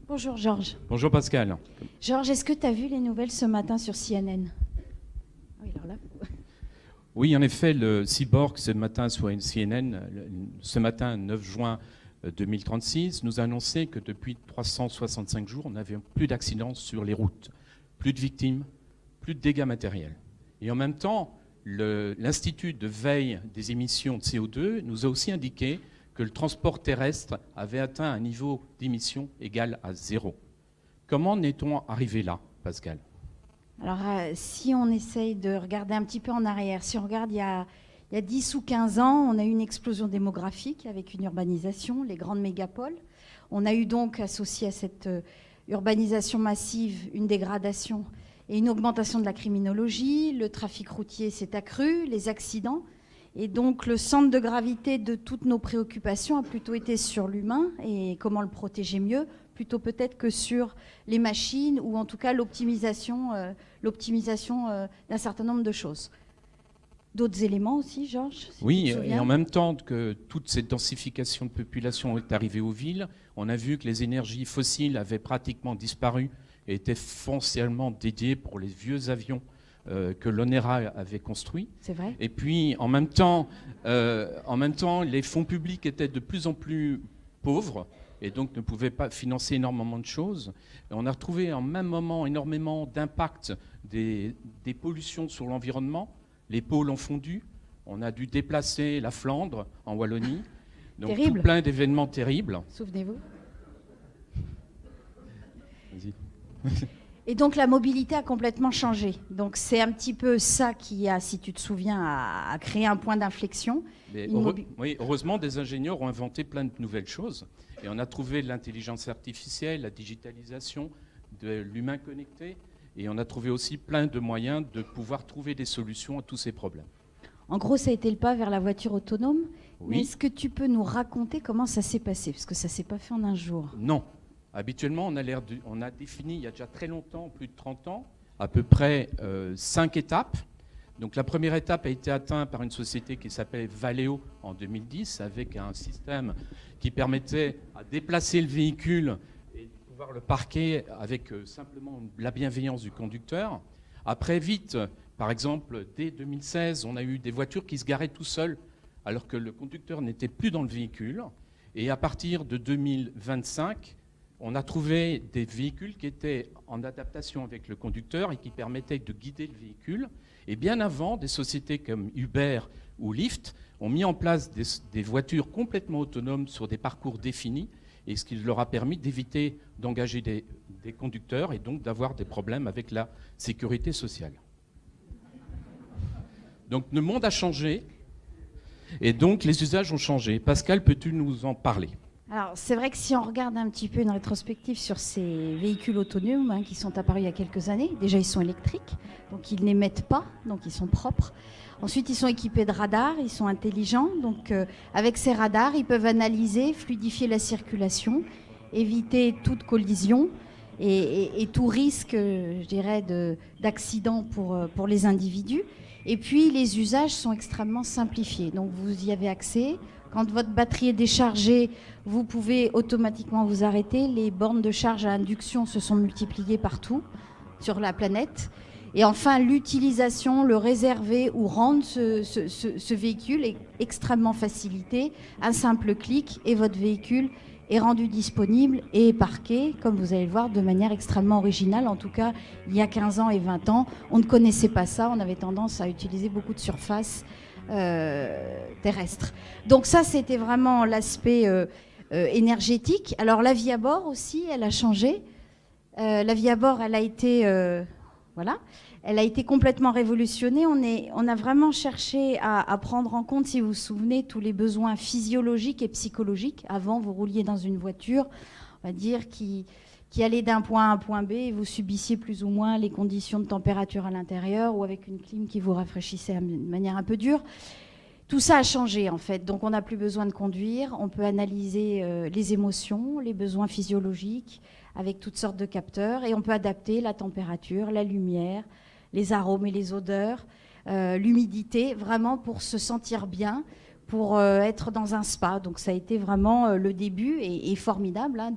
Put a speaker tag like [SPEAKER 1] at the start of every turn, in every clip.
[SPEAKER 1] Bonjour Georges.
[SPEAKER 2] Bonjour Pascal.
[SPEAKER 1] Georges, est-ce que tu as vu les nouvelles ce matin sur CNN? Oui, alors là.
[SPEAKER 2] Oui, en effet, le Cyborg, ce matin sur CNN, ce matin, 9 juin 2036, nous a annoncé que depuis 365 jours, on n'avait plus d'accidents sur les routes, plus de victimes, plus de dégâts matériels. Et en même temps, l'Institut de veille des émissions de CO2 nous a aussi indiqué que le transport terrestre avait atteint un niveau d'émission égal à 0. Comment en est-on arrivé là, Pascal ?
[SPEAKER 1] Alors, si on essaye de regarder un petit peu en arrière, si on regarde il y a 10 ou 15 ans, on a eu une explosion démographique avec une urbanisation, les grandes mégapoles. On a eu donc, associé à cette urbanisation massive, une dégradation et une augmentation de la criminologie. Le trafic routier s'est accru, les accidents. Et donc, le centre de gravité de toutes nos préoccupations a plutôt été sur l'humain et comment le protéger mieux, plutôt peut-être que sur les machines ou en tout cas l'optimisation d'un certain nombre de choses. D'autres éléments aussi, Georges, si
[SPEAKER 2] oui,
[SPEAKER 1] tu te souviens.
[SPEAKER 2] Et en même temps que toute cette densification de population est arrivée aux villes, on a vu que les énergies fossiles avaient pratiquement disparu et étaient foncièrement dédiées pour les vieux avions que l'ONERA avait construits.
[SPEAKER 1] C'est vrai.
[SPEAKER 2] Et puis, en même temps, les fonds publics étaient de plus en plus pauvres et donc ne pouvaient pas financer énormément de choses. Et on a retrouvé en même moment énormément d'impact des pollutions sur l'environnement. Les pôles ont fondu. On a dû déplacer la Flandre en Wallonie. Donc
[SPEAKER 1] Terrible.
[SPEAKER 2] Tout plein d'événements terribles.
[SPEAKER 1] Souvenez-vous.
[SPEAKER 2] Vas-y.
[SPEAKER 1] Et donc la mobilité a complètement changé. Donc c'est un petit peu ça qui a, si tu te souviens, a créé un point d'inflexion.
[SPEAKER 2] Oui, heureusement, des ingénieurs ont inventé plein de nouvelles choses. Et on a trouvé l'intelligence artificielle, la digitalisation, de l'humain connecté. Et on a trouvé aussi plein de moyens de pouvoir trouver des solutions à tous ces problèmes.
[SPEAKER 1] En gros, ça a été le pas vers la voiture autonome.
[SPEAKER 2] Oui.
[SPEAKER 1] Mais est-ce que tu peux nous raconter comment ça s'est passé? Parce que ça ne s'est pas fait en un jour.
[SPEAKER 2] Non. Habituellement, on a défini, il y a déjà très longtemps, plus de 30 ans, à peu près 5 étapes. Donc la première étape a été atteinte par une société qui s'appelait Valeo en 2010, avec un système qui permettait à déplacer le véhicule et de pouvoir le parquer avec simplement la bienveillance du conducteur. Après, vite, par exemple, dès 2016, on a eu des voitures qui se garaient tout seuls, alors que le conducteur n'était plus dans le véhicule. Et à partir de 2025, on a trouvé des véhicules qui étaient en adaptation avec le conducteur et qui permettaient de guider le véhicule. Et bien avant, des sociétés comme Uber ou Lyft ont mis en place des voitures complètement autonomes sur des parcours définis, et ce qui leur a permis d'éviter d'engager des conducteurs et donc d'avoir des problèmes avec la sécurité sociale. Donc le monde a changé et donc les usages ont changé. Pascal, peux-tu nous en parler ?
[SPEAKER 1] Alors, c'est vrai que si on regarde un petit peu une rétrospective sur ces véhicules autonomes qui sont apparus il y a quelques années, déjà ils sont électriques, donc ils n'émettent pas, donc ils sont propres. Ensuite, ils sont équipés de radars, ils sont intelligents, donc avec ces radars, ils peuvent analyser, fluidifier la circulation, éviter toute collision et tout risque, je dirais, d'accident pour les individus. Et puis, les usages sont extrêmement simplifiés, donc vous y avez accès. Quand votre batterie est déchargée, vous pouvez automatiquement vous arrêter. Les bornes de charge à induction se sont multipliées partout sur la planète. Et enfin, l'utilisation, le réserver ou rendre ce véhicule est extrêmement facilité. Un simple clic et votre véhicule est rendu disponible et parqué, comme vous allez le voir, de manière extrêmement originale. En tout cas, il y a 15 ans et 20 ans, on ne connaissait pas ça. On avait tendance à utiliser beaucoup de surface terrestre. Donc ça, c'était vraiment l'aspect énergétique. Alors la vie à bord aussi, elle a changé. La vie à bord, elle a été, elle a été complètement révolutionnée. On a vraiment cherché à prendre en compte, si vous vous souvenez, tous les besoins physiologiques et psychologiques. Avant, vous rouliez dans une voiture, on va dire, qui allait d'un point A à un point B et vous subissiez plus ou moins les conditions de température à l'intérieur ou avec une clim qui vous rafraîchissait de manière un peu dure. Tout ça a changé en fait, donc on n'a plus besoin de conduire, on peut analyser les émotions, les besoins physiologiques avec toutes sortes de capteurs et on peut adapter la température, la lumière, les arômes et les odeurs, l'humidité, vraiment pour se sentir bien, pour être dans un spa. Donc ça a été vraiment le début et formidable hein,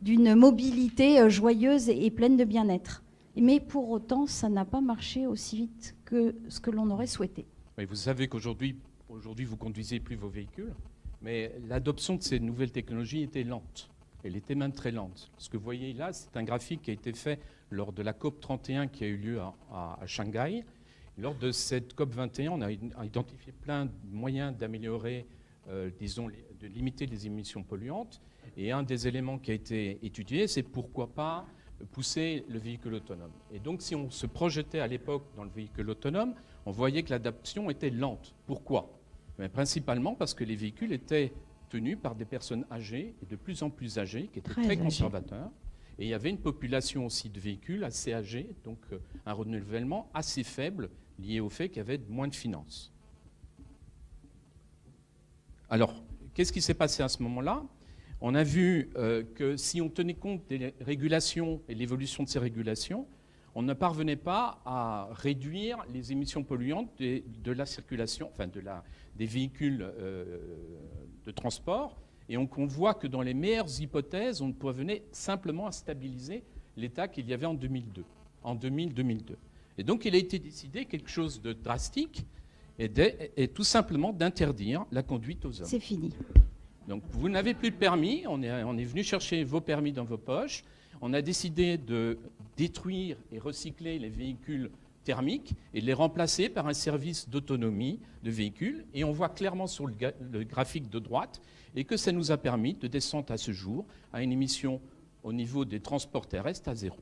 [SPEAKER 1] d'une mobilité joyeuse et pleine de bien-être. Mais pour autant, ça n'a pas marché aussi vite que ce que l'on aurait souhaité.
[SPEAKER 2] Oui, vous savez qu'aujourd'hui, vous conduisez plus vos véhicules, mais l'adoption de ces nouvelles technologies était lente. Elle était même très lente. Ce que vous voyez là, c'est un graphique qui a été fait lors de la COP 31 qui a eu lieu à Shanghai. Lors de cette COP 21, on a identifié plein de moyens d'améliorer, disons, de limiter les émissions polluantes. Et un des éléments qui a été étudié, c'est pourquoi pas pousser le véhicule autonome. Et donc, si on se projetait à l'époque dans le véhicule autonome, on voyait que l'adaptation était lente. Pourquoi ? Mais principalement parce que les véhicules étaient tenus par des personnes âgées et de plus en plus âgées, qui étaient très conservateurs. Et il y avait une population aussi de véhicules assez âgés, donc un renouvellement assez faible lié au fait qu'il y avait moins de finances. Alors, qu'est-ce qui s'est passé à ce moment-là ? On a vu que si on tenait compte des régulations et l'évolution de ces régulations, on ne parvenait pas à réduire les émissions polluantes de la circulation, enfin des véhicules de transport. Et on voit que dans les meilleures hypothèses, on parvenait simplement à stabiliser l'état qu'il y avait en 2002. Et donc il a été décidé quelque chose de drastique, et tout simplement d'interdire la conduite aux hommes.
[SPEAKER 1] C'est fini.
[SPEAKER 2] Donc vous n'avez plus de permis, on est venu chercher vos permis dans vos poches, on a décidé de détruire et recycler les véhicules thermiques et de les remplacer par un service d'autonomie de véhicules. Et on voit clairement sur le graphique de droite et que ça nous a permis de descendre à ce jour à une émission au niveau des transports terrestres à 0.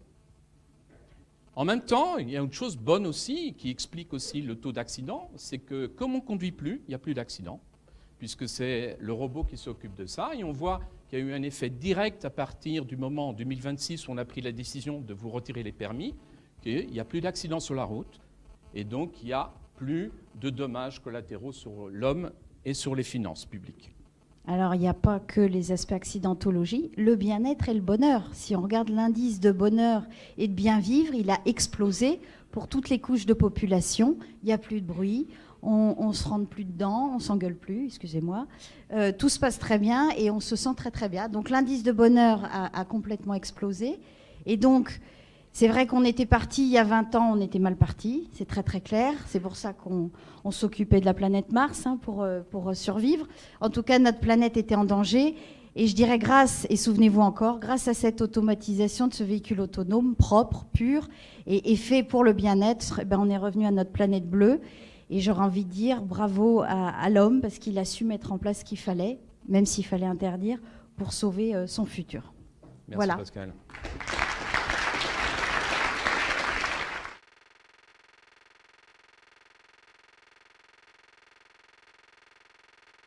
[SPEAKER 2] En même temps, il y a une chose bonne aussi qui explique aussi le taux d'accident, c'est que comme on ne conduit plus, il n'y a plus d'accident, puisque c'est le robot qui s'occupe de ça. Et on voit qu'il y a eu un effet direct à partir du moment en 2026 où on a pris la décision de vous retirer les permis, qu'il n'y a plus d'accidents sur la route, et donc il n'y a plus de dommages collatéraux sur l'homme et sur les finances publiques.
[SPEAKER 1] Alors, il n'y a pas que les aspects accidentologie, le bien-être et le bonheur. Si on regarde l'indice de bonheur et de bien vivre, il a explosé pour toutes les couches de population. Il n'y a plus de bruit, on ne se rentre plus dedans, on ne s'engueule plus, excusez-moi. Tout se passe très bien et on se sent très très bien. Donc l'indice de bonheur a complètement explosé. Et donc, c'est vrai qu'on était parti il y a 20 ans, on était mal parti, c'est très très clair. C'est pour ça qu'on s'occupait de la planète Mars hein, pour survivre. En tout cas, notre planète était en danger. Et je dirais grâce, et souvenez-vous encore, grâce à cette automatisation de ce véhicule autonome, propre, pur, et fait pour le bien-être, on est revenu à notre planète bleue. Et j'aurais envie de dire bravo à l'homme parce qu'il a su mettre en place ce qu'il fallait, même s'il fallait interdire, pour sauver son futur.
[SPEAKER 2] Merci
[SPEAKER 1] voilà.
[SPEAKER 2] Pascal.